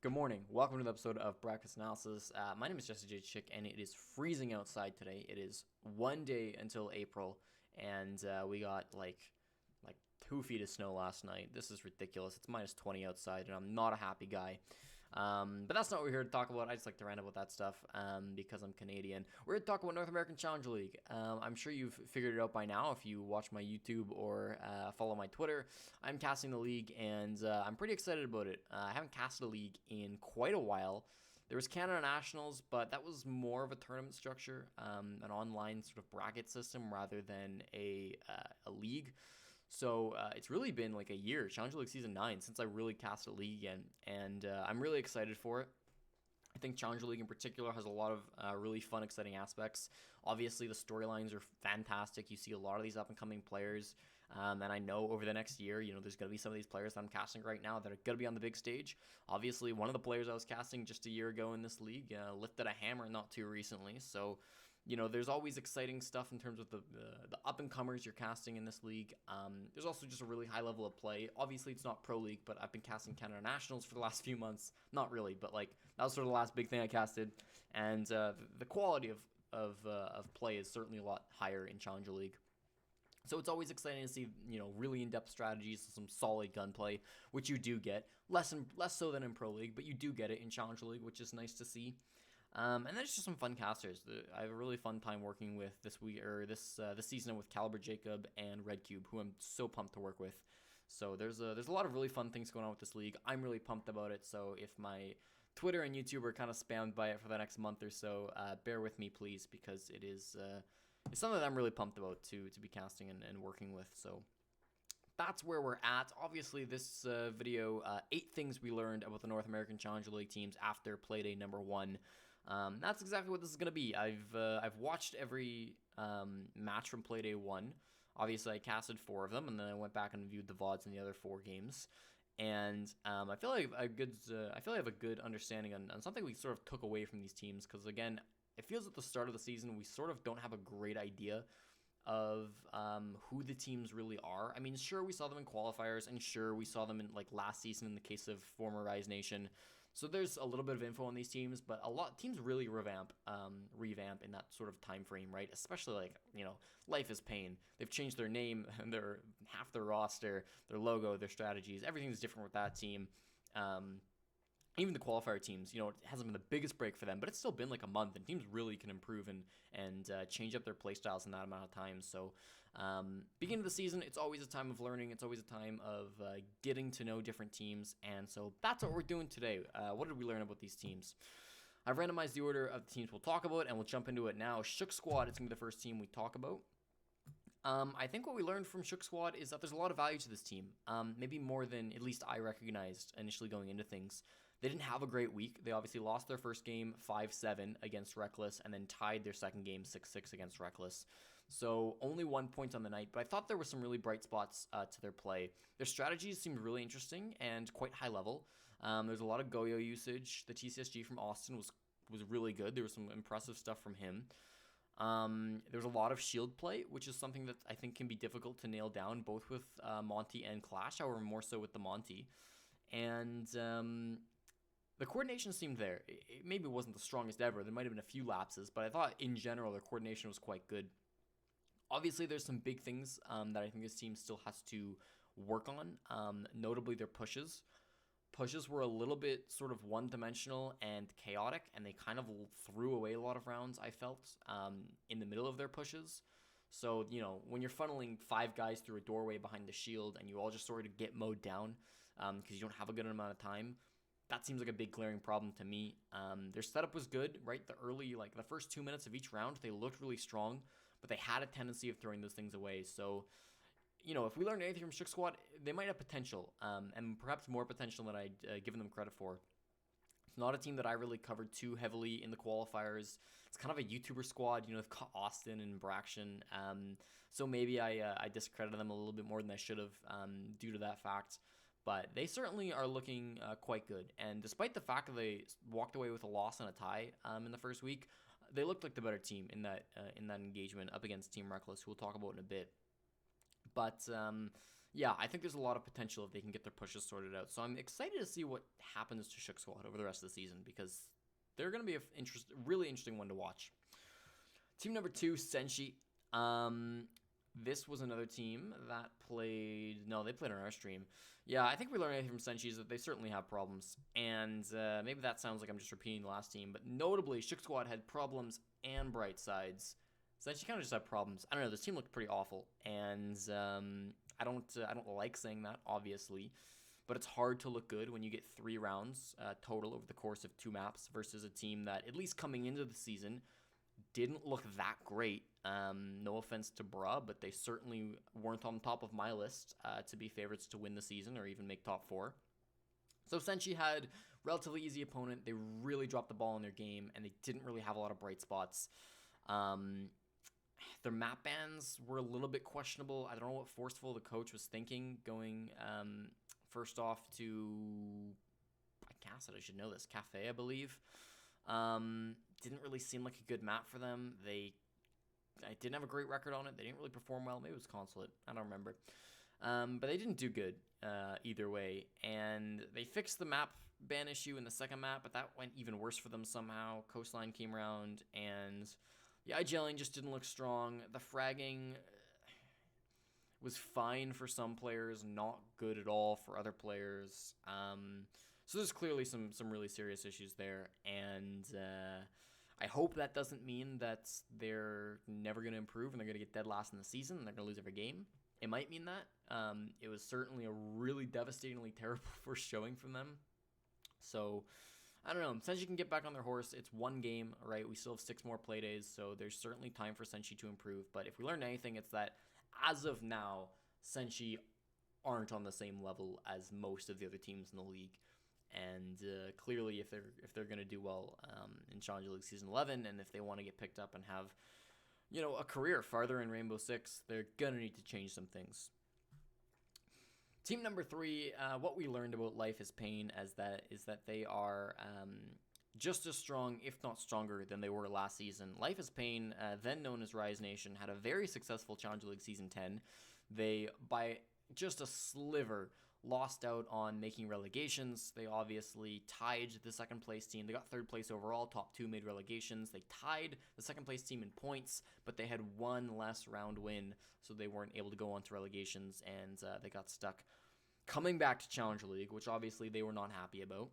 Good morning. Welcome to the episode of Breakfast Analysis. My name is Jesse J. Chick, and it is freezing outside today. It is one day until April, and we got like 2 feet of snow last night. This is ridiculous. It's minus 20 outside, and I'm not a happy guy. But that's not what we're here to talk about. I just like to rant about that stuff because I'm Canadian. We're here to talk about North American Challenger League. I'm sure you've figured it out by now if you watch my YouTube or follow my Twitter. I'm casting the league, and I'm pretty excited about it. I haven't casted a league in quite a while. There was Canada Nationals, but that was more of a tournament structure, an online sort of bracket system rather than a league. So it's really been like a year, Challenger League Season 9, since I really cast a league again, and I'm really excited for it. I think Challenger League in particular has a lot of really fun, exciting aspects. Obviously, the storylines are fantastic. You see a lot of these up-and-coming players, and I know over the next year, there's going to be some of these players that I'm casting right now that are going to be on the big stage. Obviously, one of the players I was casting just a year ago in this league lifted a hammer not too recently, so there's always exciting stuff in terms of the up-and-comers you're casting in this league. There's also just a really high level of play. Obviously, it's not Pro League, but I've been casting Canada Nationals for the last few months. Not really, but that was sort of the last big thing I casted. And the quality of play is certainly a lot higher in Challenger League. So it's always exciting to see, really in-depth strategies, some solid gunplay, which you do get. Less so than in Pro League, but you do get it in Challenger League, which is nice to see. And then it's just some fun casters. I have a really fun time working with this season with Caliber Jacob and Red Cube, who I'm so pumped to work with. So there's a lot of really fun things going on with this league. I'm really pumped about it. So if my Twitter and YouTube are kind of spammed by it for the next month or so, bear with me, please, because it's something that I'm really pumped about to be casting and working with. So that's where we're at. Obviously, this video, 8 things we learned about the North American Challenger League teams after Playday number 1. That's exactly what this is going to be. I've watched every match from Playday 1. Obviously, I casted 4 of them, and then I went back and viewed the VODs in the other 4 games. And I feel like I have a good understanding on something we sort of took away from these teams, because again, it feels at the start of the season we sort of don't have a great idea of who the teams really are. I mean, sure, we saw them in qualifiers, and sure, we saw them in last season in the case of former Rise Nation. So there's a little bit of info on these teams, but a lot teams really revamp in that sort of time frame, right? Especially Life is Pain. They've changed their name and half their roster, their logo, their strategies. Everything's different with that team. Even the qualifier teams, it hasn't been the biggest break for them, but it's still been a month, and teams really can improve and change up their play styles in that amount of time. So, beginning of the season, it's always a time of learning. It's always a time of getting to know different teams, and so that's what we're doing today. What did we learn about these teams? I've randomized the order of the teams we'll talk about, and we'll jump into it now. Shook Squad is going to be the first team we talk about. I think what we learned from Shook Squad is that there's a lot of value to this team, maybe more than at least I recognized initially going into things. They didn't have a great week. They obviously lost their first game 5-7 against Reckless and then tied their second game 6-6 against Reckless. So only 1 point on the night, but I thought there were some really bright spots to their play. Their strategies seemed really interesting and quite high level. There's a lot of Goyo usage. The TCSG from Austin was really good. There was some impressive stuff from him. There was a lot of shield play, which is something that I think can be difficult to nail down, both with Monty and Clash, however more so with the Monty. And the coordination seemed there. It maybe wasn't the strongest ever. There might have been a few lapses, but I thought in general their coordination was quite good. Obviously, there's some big things that I think this team still has to work on, notably their pushes. Pushes were a little bit sort of one-dimensional and chaotic, and they kind of threw away a lot of rounds, I felt, in the middle of their pushes. So, when you're funneling 5 guys through a doorway behind the shield and you all just sort of get mowed down because you don't have a good amount of time, that seems like a big glaring problem to me. Their setup was good, right? The first 2 minutes of each round, they looked really strong, but they had a tendency of throwing those things away. So, if we learned anything from Shook Squad, they might have potential, and perhaps more potential than I'd given them credit for. It's not a team that I really covered too heavily in the qualifiers. It's kind of a YouTuber squad. They've caught Austin and Braction, so maybe I discredited them a little bit more than I should have due to that fact. But they certainly are looking quite good. And despite the fact that they walked away with a loss and a tie in the first week, they looked like the better team in that engagement up against Team Reckless, who we'll talk about in a bit. But Yeah, I think there's a lot of potential if they can get their pushes sorted out. So I'm excited to see what happens to Shook Squad over the rest of the season because they're going to be a really interesting one to watch. Team number 2, Senshi. This was another team that played. No, they played on our stream. Yeah, I think we learned anything from Senshi is that they certainly have problems, and maybe that sounds like I'm just repeating the last team, but notably, Shook Squad had problems and bright sides. Senshi kind of just had problems. I don't know. This team looked pretty awful, and I don't like saying that, obviously, but it's hard to look good when you get 3 rounds total over the course of 2 maps versus a team that, at least coming into the season, didn't look that great. No offense to Bra, but they certainly weren't on top of my list to be favorites to win the season or even make top 4. So Senshi had relatively easy opponent. They really dropped the ball in their game, and they didn't really have a lot of bright spots. Their map bans were a little bit questionable. I don't know what Forceful, the coach, was thinking going first off to, I guess I should know this, Cafe, I believe. Didn't really seem like a good map for them. I didn't have a great record on it. They didn't really perform well. Maybe it was Consulate. I don't remember. But they didn't do good either way. And they fixed the map ban issue in the second map, but that went even worse for them somehow. Coastline came around, and the IGLing just didn't look strong. The fragging was fine for some players, not good at all for other players. So there's clearly some really serious issues there, and I hope that doesn't mean that they're never going to improve and they're going to get dead last in the season and they're going to lose every game. It might mean that. It was certainly a really devastatingly terrible first showing from them. So, I don't know. Senshi can get back on their horse. It's 1 game, right? We still have 6 more play days, so there's certainly time for Senshi to improve. But if we learned anything, it's that as of now, Senshi aren't on the same level as most of the other teams in the league. And clearly, if they're going to do well in Challenger League Season 11, and if they want to get picked up and have, a career farther in Rainbow Six, they're going to need to change some things. Team number 3, what we learned about Life is Pain is that they are just as strong, if not stronger, than they were last season. Life is Pain, then known as Rise Nation, had a very successful Challenger League Season 10. They, by just a sliver, lost out on making relegations. They obviously tied the second place team. They got 3rd place overall. Top 2 made relegations. They tied the second place team in points, but they had 1 less round win, so they weren't able to go on to relegations, and they got stuck coming back to Challenger League, which obviously they were not happy about.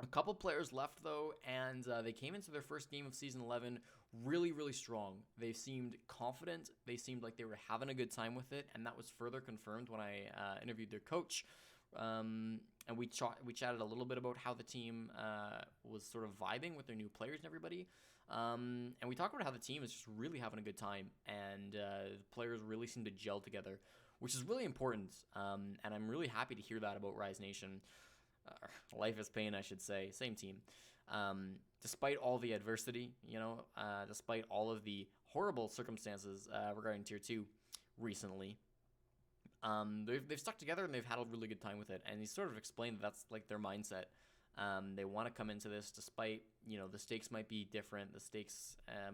A couple players left, though, and they came into their first game of Season 11 really, really strong. They seemed confident. They seemed like they were having a good time with it, and that was further confirmed when I interviewed their coach. And we chatted a little bit about how the team was sort of vibing with their new players and everybody. And we talked about how the team is just really having a good time, and the players really seem to gel together, which is really important. And I'm really happy to hear that about Rise Nation. Life is Pain, I should say. Same team. Despite all the adversity, despite all of the horrible circumstances regarding Tier 2 recently, they've stuck together and they've had a really good time with it. And he sort of explained that's like their mindset. They want to come into this despite, the stakes might be different. The stakes there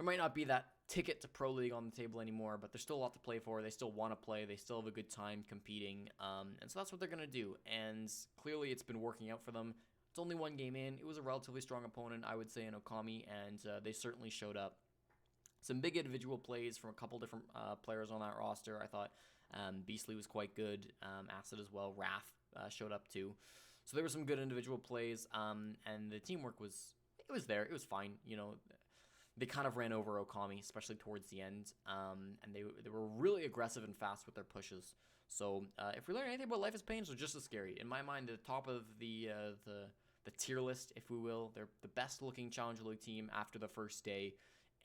might not be that ticket to Pro League on the table anymore, but there's still a lot to play for. They still want to play. They still have a good time competing. And so that's what they're going to do. And clearly it's been working out for them. It's only 1 game in. It was a relatively strong opponent, I would say, in Okami, and they certainly showed up. Some big individual plays from a couple different players on that roster. I thought Beastly was quite good. Acid as well. Wrath showed up too. So there were some good individual plays, and the teamwork was there. It was fine. They kind of ran over Okami, especially towards the end, and they were really aggressive and fast with their pushes. So if we learn anything about Life is Pain, they're just as scary. In my mind, the top of the tier list, if we will. They're the best-looking Challenger League team after the first day,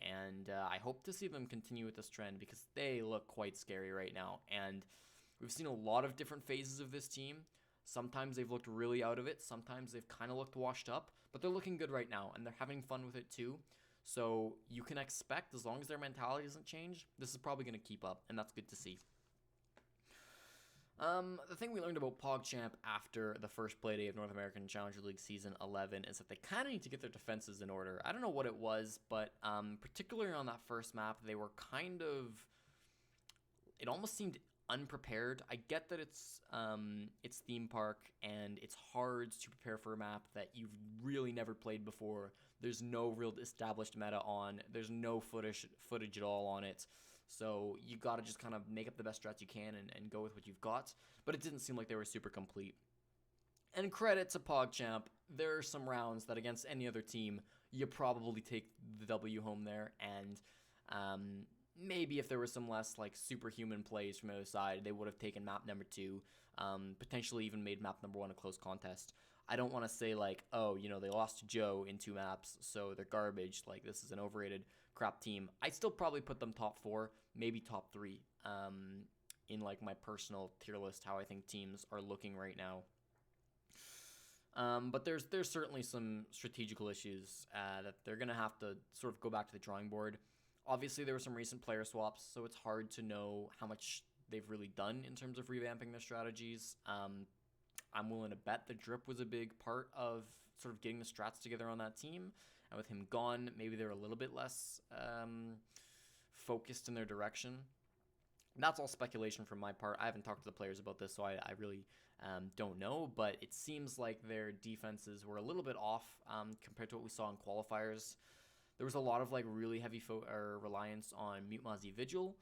and I hope to see them continue with this trend because they look quite scary right now. And we've seen a lot of different phases of this team. Sometimes they've looked really out of it. Sometimes they've kind of looked washed up, but they're looking good right now, and they're having fun with it too. So you can expect, as long as their mentality doesn't change, this is probably going to keep up, and that's good to see. The thing we learned about PogChamp after the first play day of North American Challenger League Season 11 is that they kind of need to get their defenses in order. I don't know what it was, but particularly on that first map, they were kind of... It almost seemed unprepared. I get that it's theme park and it's hard to prepare for a map that you've really never played before. There's no real established meta on. There's no footage at all on it. So you got to just kind of make up the best strats you can and go with what you've got. But it didn't seem like they were super complete. And credit to PogChamp, there are some rounds that against any other team, you probably take the W home there. And maybe if there was some less like superhuman plays from the other side, they would have taken map number 2, potentially even made map number 1 a close contest. I don't want to say like, oh, they lost to Joe in 2 maps, so they're garbage. Like, this is an overrated crap team. I'd still probably put them top 4, maybe top 3, in like my personal tier list, how I think teams are looking right now. But there's certainly some strategical issues that they're going to have to sort of go back to the drawing board. Obviously, there were some recent player swaps, so it's hard to know how much they've really done in terms of revamping their strategies. I'm willing to bet the drip was a big part of sort of getting the strats together on that team. And with him gone, maybe they're a little bit less focused in their direction. That's all speculation from my part. I haven't talked to the players about this, so I really don't know. But it seems like their defenses were a little bit off compared to what we saw in qualifiers. There was a lot of like really heavy reliance on Mute Mozzie Vigil,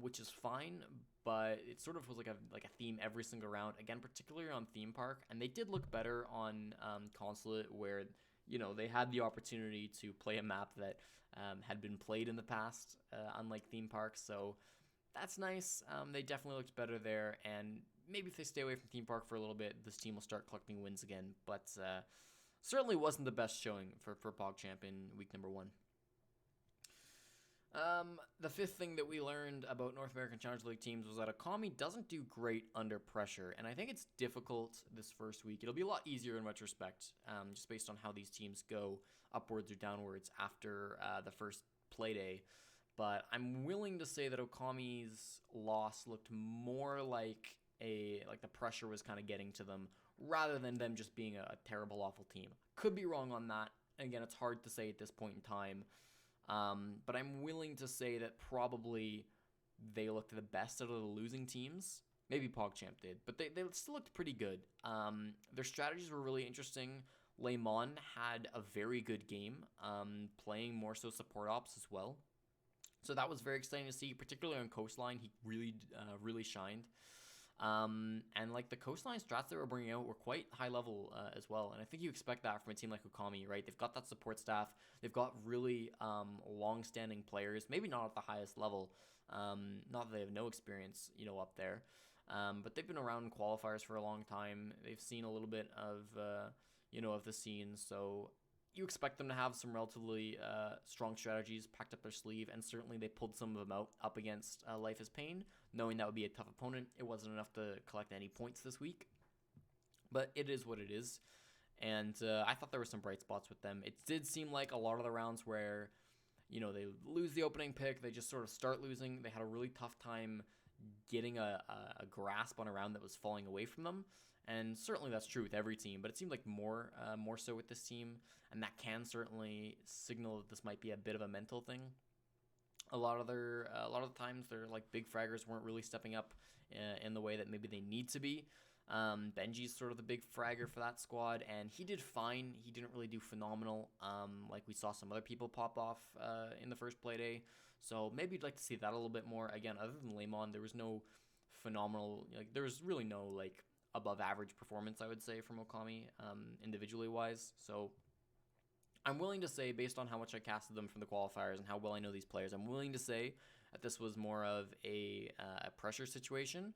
which is fine, but it sort of was like a theme every single round. Again, particularly on Theme Park, and they did look better on Consulate, where they had the opportunity to play a map that had been played in the past, unlike Theme Park. So that's nice. They definitely looked better there, and maybe if they stay away from Theme Park for a little bit, this team will start collecting wins again. But certainly wasn't the best showing for PogChamp in week number 1. The fifth thing that we learned about North American Challenger League teams was that Akami doesn't do great under pressure, and I think it's difficult this first week. It'll be a lot easier in retrospect, just based on how these teams go upwards or downwards after the first playday. But I'm willing to say that Okami's loss looked more like the pressure was kind of getting to them, rather than them just being a terrible, awful team. Could be wrong on that. Again, it's hard to say at this point in time. But I'm willing to say that probably they looked the best out of the losing teams. Maybe PogChamp did, but they still looked pretty good. Their strategies were really interesting. Lemon had a very good game, playing more so support ops as well. So that was very exciting to see, particularly on Coastline. He really shined. And like the Coastline strats they were bringing out were quite high level as well. And I think you expect that from a team like Okami, right? They've got that support staff. They've got really long-standing players, maybe not at the highest level. Not that they have no experience, up there. But they've been around in qualifiers for a long time. They've seen a little bit of, of the scene. So you expect them to have some relatively strong strategies packed up their sleeve, and certainly they pulled some of them out up against Life is Pain, knowing that would be a tough opponent. It wasn't enough to collect any points this week, but it is what it is, and I thought there were some bright spots with them. It did seem like a lot of the rounds where, they lose the opening pick, they just sort of start losing. They had a really tough time getting a grasp on a round that was falling away from them. And certainly that's true with every team, but it seemed like more so with this team, and that can certainly signal that this might be a bit of a mental thing. A lot of the times, their like big fraggers weren't really stepping up in the way that maybe they need to be. Benji's sort of the big fragger for that squad, and he did fine. He didn't really do phenomenal, like we saw some other people pop off in the first playday. So maybe you'd like to see that a little bit more. Again, other than Lemon, there was no phenomenal, there was really no like above average performance, I would say, from Okami, individually wise. So I'm willing to say, based on how much I casted them from the qualifiers and how well I know these players, I'm willing to say that this was more of a pressure situation.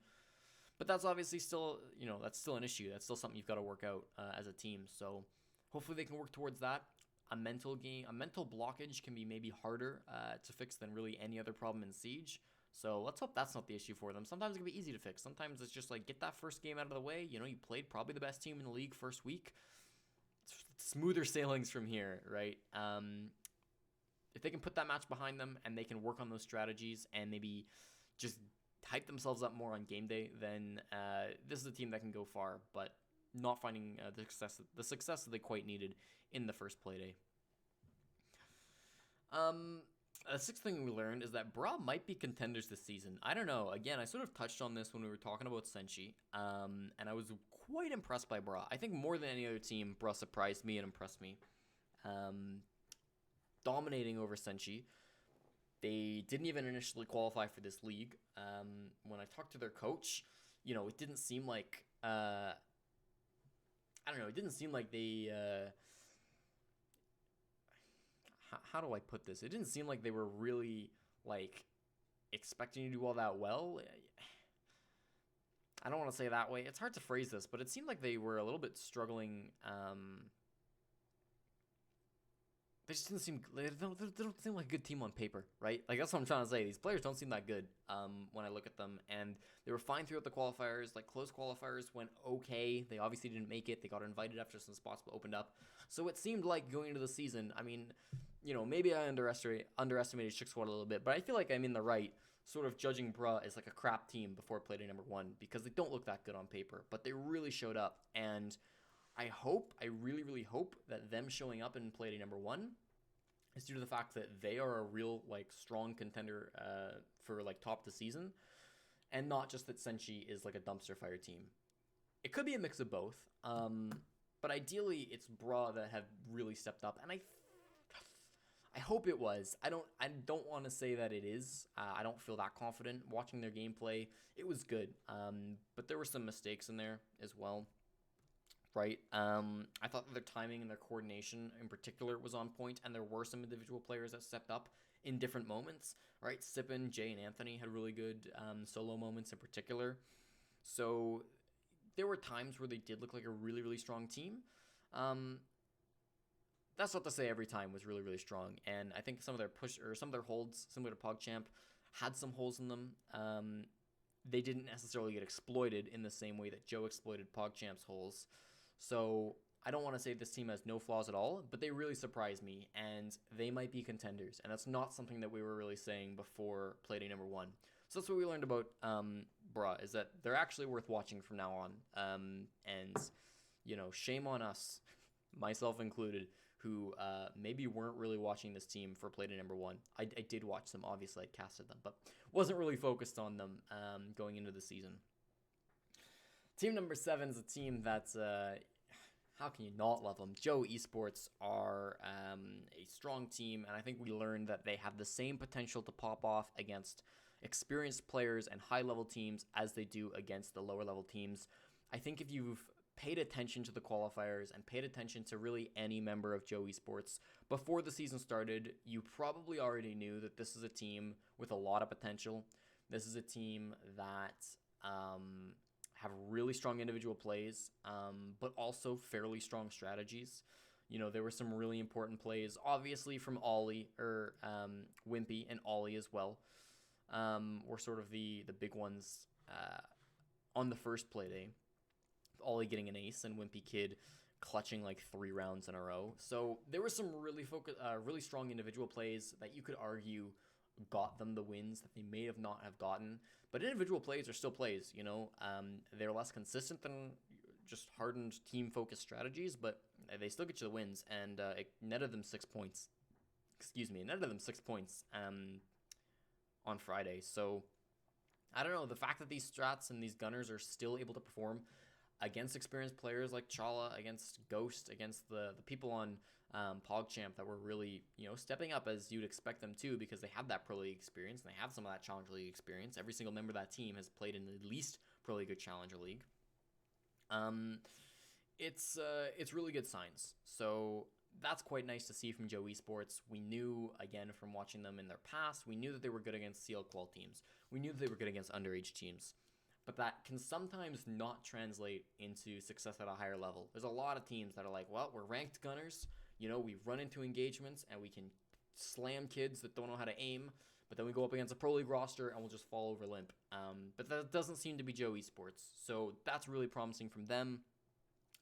But that's obviously still, that's still an issue. That's still something you've got to work out as a team. So hopefully they can work towards that. A mental blockage can be maybe harder to fix than really any other problem in Siege. So let's hope that's not the issue for them. Sometimes it can be easy to fix. Sometimes it's just like, get that first game out of the way. You played probably the best team in the league first week. It's smoother sailings from here, right? If they can put that match behind them and they can work on those strategies and maybe just hype themselves up more on game day, then this is a team that can go far, but not finding the success that they quite needed in the first playday. The sixth thing we learned is that Bra might be contenders this season. I don't know. Again, I sort of touched on this when we were talking about Senshi, and I was quite impressed by Bra. I think more than any other team, Bra surprised me and impressed me. Dominating over Senshi. They didn't even initially qualify for this league. When I talked to their coach, it didn't seem like I don't know. It didn't seem like they. How do I put this? It didn't seem like they were really like expecting to do all that well. I don't want to say it that way. It's hard to phrase this, but it seemed like they were a little bit struggling. They just didn't seem. They don't seem like a good team on paper, right? Like that's what I'm trying to say. These players don't seem that good. When I look at them, and they were fine throughout the qualifiers. Like close qualifiers went okay. They obviously didn't make it. They got invited after some spots opened up. So it seemed like going into the season. I mean, maybe I underestimated Chick Squad a little bit, but I feel like I'm in the right. Sort of judging Bra as like a crap team before playday number 1 because they don't look that good on paper, but they really showed up, and I really, really hope that them showing up in playday number 1 is due to the fact that they are a real like strong contender for like top of the season, and not just that Senshi is like a dumpster fire team. It could be a mix of both, but ideally it's Bra that have really stepped up, and I hope it was. I don't want to say that it is. I don't feel that confident watching their gameplay. It was good, but there were some mistakes in there as well. Right. I thought that their timing and their coordination in particular was on point, and there were some individual players that stepped up in different moments. Right. Sippin, Jay, and Anthony had really good solo moments in particular. So there were times where they did look like a really, really strong team. That's not to say every time was really, really strong. And I think some of their holds, similar to PogChamp, had some holes in them. They didn't necessarily get exploited in the same way that Joe exploited PogChamp's holes. So I don't want to say this team has no flaws at all, but they really surprised me, and they might be contenders. And that's not something that we were really saying before playday number 1. So that's what we learned about Bra, is that they're actually worth watching from now on. And shame on us, myself included, who maybe weren't really watching this team for playday number 1. I did watch them, obviously I casted them, but wasn't really focused on them going into the season. Team number 7 is a team that's, how can you not love them? Joe Esports are a strong team, and I think we learned that they have the same potential to pop off against experienced players and high-level teams as they do against the lower-level teams. I think if you've paid attention to the qualifiers and paid attention to really any member of Joe Esports before the season started, you probably already knew that this is a team with a lot of potential. This is a team that have really strong individual plays, but also fairly strong strategies. There were some really important plays, obviously from Ollie, or Wimpy and Ollie as well, were sort of the big ones on the first playday. Ollie getting an ace and Wimpy Kid clutching like 3 rounds in a row. So there were some really strong individual plays that you could argue got them the wins that they may have not have gotten. But individual plays are still plays, they're less consistent than just hardened team-focused strategies, but they still get you the wins, and it netted them 6 points. It netted them 6 points on Friday. So I don't know, the fact that these strats and these gunners are still able to perform against experienced players like Chala, against Ghost, against the people on PogChamp that were really, stepping up as you'd expect them to, because they have that Pro League experience and they have some of that Challenger League experience. Every single member of that team has played in at least Pro League or Challenger League. It's really good signs. So that's quite nice to see from Joe Esports. We knew, again, from watching them in their past, we knew that they were good against CL Qual teams. We knew that they were good against underage teams. But that can sometimes not translate into success at a higher level. There's a lot of teams that are like, well, we're ranked gunners. We run into engagements and we can slam kids that don't know how to aim. But then we go up against a Pro League roster and we'll just fall over limp. But that doesn't seem to be Joe Esports. So that's really promising from them.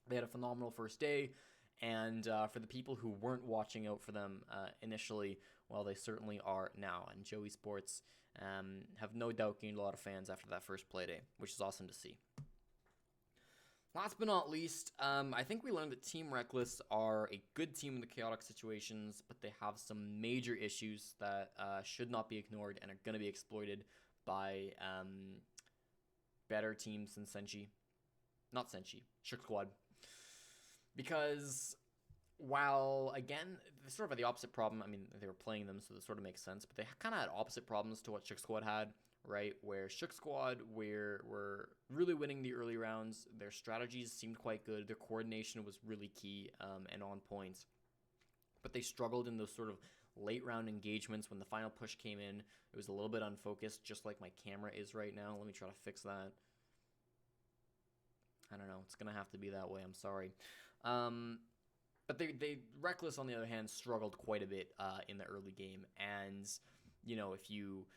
They had a phenomenal first day. And for the people who weren't watching out for them initially, well, they certainly are now. And Joe Esports have no doubt gained a lot of fans after that first play day, which is awesome to see. Last but not least, I think we learned that Team Reckless are a good team in the chaotic situations, but they have some major issues that should not be ignored and are going to be exploited by better teams than Senshi. Not Senshi, Shook Squad. Because while, again, they sort of had the opposite problem. I mean, they were playing them, so this sort of makes sense, but they kind of had opposite problems to what Shook Squad had. Right, where Shook Squad were really winning the early rounds. Their strategies seemed quite good. Their coordination was really key and on point. But they struggled in those sort of late round engagements when the final push came in. It was a little bit unfocused, just like my camera is right now. Let me try to fix that. I don't know. It's going to have to be that way. I'm sorry. But they Reckless, on the other hand, struggled quite a bit in the early game. And, you know, if you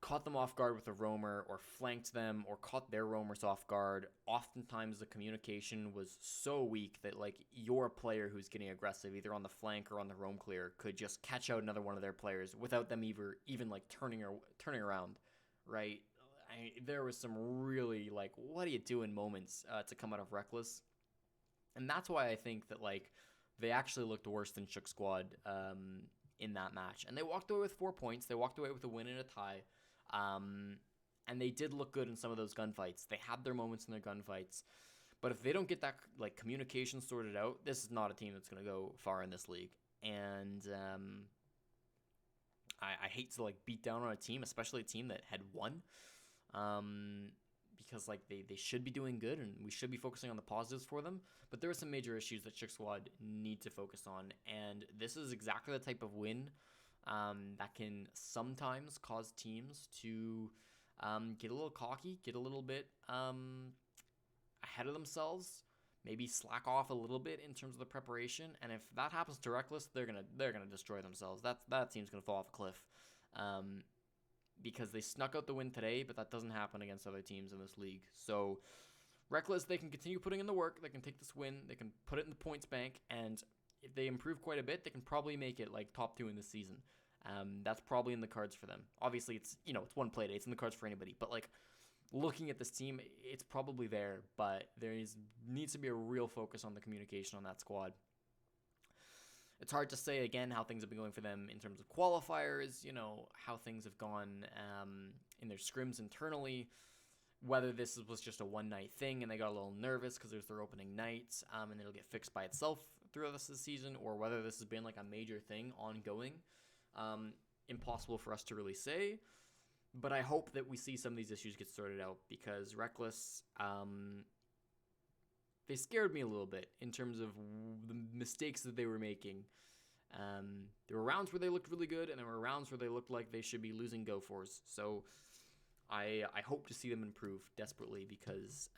caught them off guard with a roamer or flanked them or caught their roamers off guard, oftentimes the communication was so weak that, like, your player who's getting aggressive, either on the flank or on the roam clear, could just catch out another one of their players without them even like turning around, right? There was some really, like, what are you doing moments to come out of Reckless. And that's why I think that, like, they actually looked worse than Shook Squad in that match. And they walked away with 4 points. They walked away with a win and a tie. And they did look good in some of those gunfights. They had their moments in their gunfights. But if they don't get that, like, communication sorted out, this is not a team that's going to go far in this league. And I hate to, like, beat down on a team, especially a team that had won. Because, like, they should be doing good and we should be focusing on the positives for them. But there are some major issues that Shook Squad need to focus on. And this is exactly the type of win that can sometimes cause teams to get a little cocky, get a little bit ahead of themselves, maybe slack off a little bit in terms of the preparation. And if that happens to Reckless, they're gonna destroy themselves. That team's gonna fall off a cliff. Because they snuck out the win today, but that doesn't happen against other teams in this league. So Reckless, they can continue putting in the work. They can take this win. They can put it in the points bank. And if they improve quite a bit, they can probably make it like top 2 in this season. That's probably in the cards for them. Obviously, it's one play day. It's in the cards for anybody. But, like, looking at this team, it's probably there. But needs to be a real focus on the communication on that squad. It's hard to say, again, how things have been going for them in terms of qualifiers, how things have gone in their scrims internally, whether this was just a one-night thing and they got a little nervous because it was their opening night and it'll get fixed by itself throughout this season, or whether this has been like a major thing ongoing. Impossible for us to really say, but I hope that we see some of these issues get sorted out because Reckless, they scared me a little bit in terms of the mistakes that they were making. There were rounds where they looked really good, and there were rounds where they looked like they should be losing go-fors. So I hope to see them improve desperately because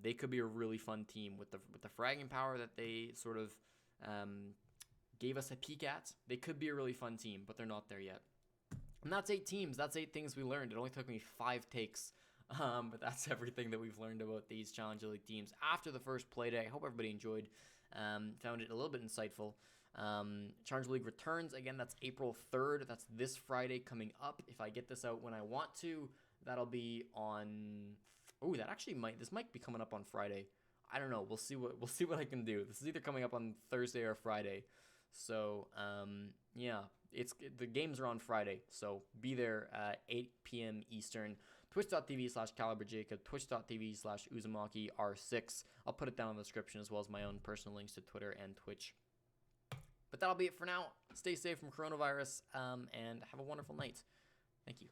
they could be a really fun team with the fragging power that they sort of gave us a peek at. They could be a really fun team, but they're not there yet. And that's 8 teams. That's 8 things we learned. It only took me 5 takes. But that's everything that we've learned about these Challenger League teams after the first play day. I hope everybody enjoyed, found it a little bit insightful. Challenger League returns, again, that's April 3rd. That's this Friday coming up. If I get this out when I want to, that'll be on... Oh, this might be coming up on Friday. I don't know. We'll see what I can do. This is either coming up on Thursday or Friday. So, yeah, the games are on Friday. So be there at 8 p.m. Eastern. Twitch.tv/CaliberJacob, Twitch.tv/UzumakiR6. I'll put it down in the description as well as my own personal links to Twitter and Twitch. But that'll be it for now. Stay safe from coronavirus and have a wonderful night. Thank you.